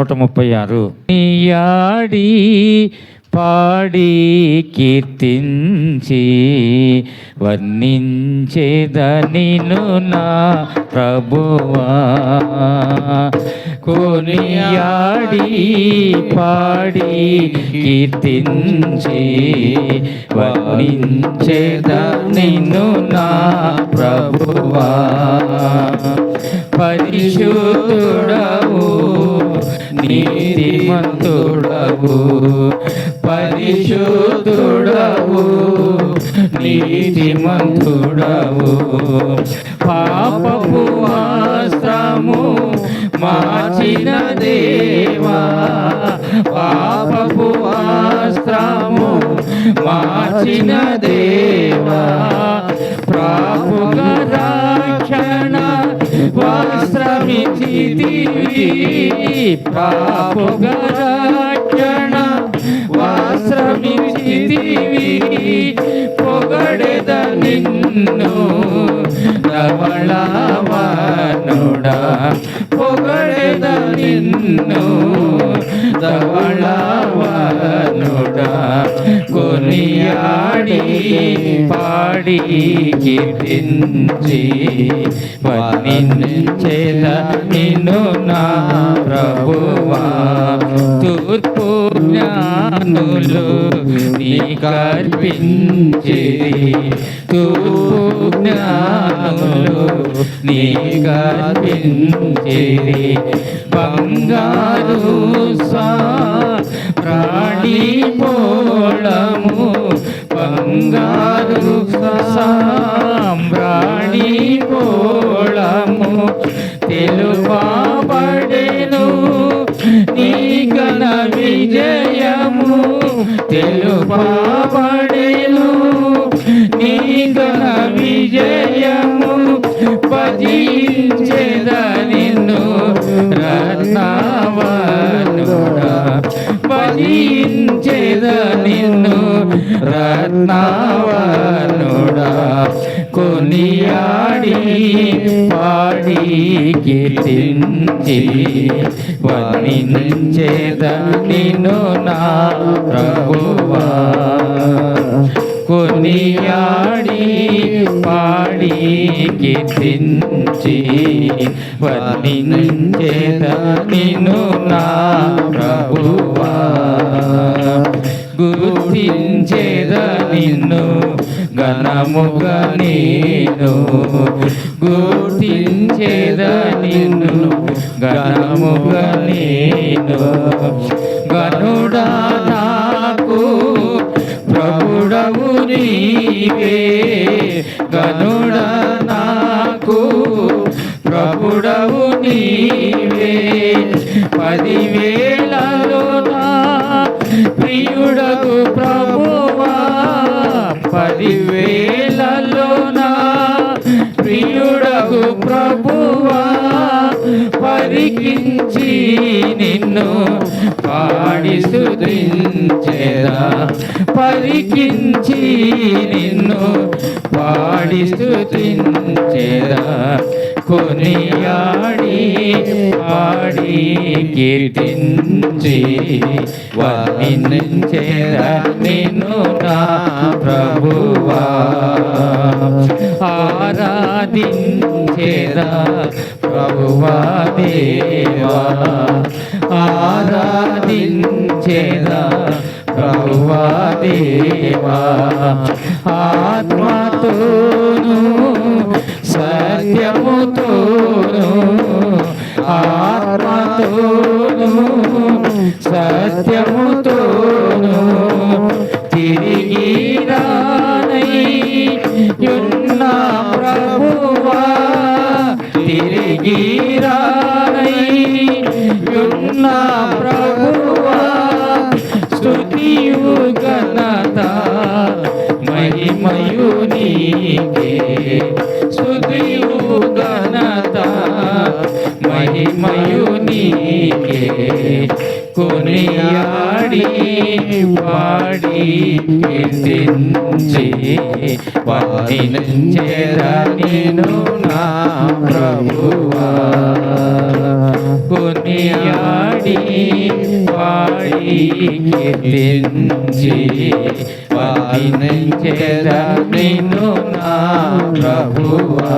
136 యాడి పాడి కీర్తించి వర్ణించేదనిను నా ప్రభువా. కొనియాడి పాడి కీర్తించి వర్ణించేదనిను నా ప్రభువా. పరిశుద్ధుడవు నీతిమంతుడవు, పరిశుద్ధుడవు నీతిమంతుడవు. పాపపు వస్త్రము మార్చిన దేవా, పాపపు వస్త్రము మార్చిన దేవా. ప్రాపుగా రక్షణ వస్త్రమిచ్చితివి, ప్రాపుగా రక్షణ వస్త్రమిచ్చితివి. పొగడెద నిన్ను ధవళవనుడా, పొగడెద నిన్ను ధవళవనుడా. కొనియాడి పాడి కీర్తించి వర్ణించేద నిన్ను నా ప్రభువా. తూర్పు జ్ఞానులు నీకర్పించిరి, తూర్పు జ్ఞానులు నీకర్పించిరి. బంగారు ప్రాణి పోళము, బంగారు సాంబ్రాణి పోళము తెలుపబడెను నీ ఘన విజయము, తెలుపబడెను నీ ఘన విజయము. భజించెద నిన్ను రత్నవనుడా, భజించెద నిన్ను రత్నవనుడా. కొనియాడి పాడి కీర్తించి వర్ణించెద నిన్ను నా ప్రభువా. కొనియాడి పాడి కీర్తించి వర్ణించెద నిన్ను నా ప్రభువా. గుర్తించెద నిన్ను ఘనముగా నేను, గుర్తించెద నిన్ను ఘనముగా నేను. గనుడా నాకు ప్రభుడవు నీవే, గనుడా నాకు ప్రభుడవు నీవే. 10,000లలో నా ప్రియుడగు ప్రభువా, 10,000లలో నా ప్రియుడగు ప్రభువా. పరికించి నిన్ను పాడి స్తుతించెదా, పరికించి నిన్ను పాడి స్తుతించెదా. కొనియాడి పాడి కీర్తించి వర్ణించెద నిన్ను నా ప్రభువా. ఆరాధించెద ప్రభువా దేవా, ఆరాధించెద ప్రభువా దేవా. ఆత్మతోను సత్యముతోను, ఆత్మతోను సత్యముతోను తిరిగి రానయ్యున్న ప్రభువా, తిరిగి రానయ్యున్న ప్రభువా. స్తుతియు ఘనత మహిమయు నీకే, స్తుతియు ఘనత మహిమయు నీకే. కొనియాడి పాడి కీర్తించి వర్ణించెద నిన్ను నా ప్రభువా. కొనియాడి పాడి కీర్తించి వర్ణించెద నిన్ను నా ప్రభువా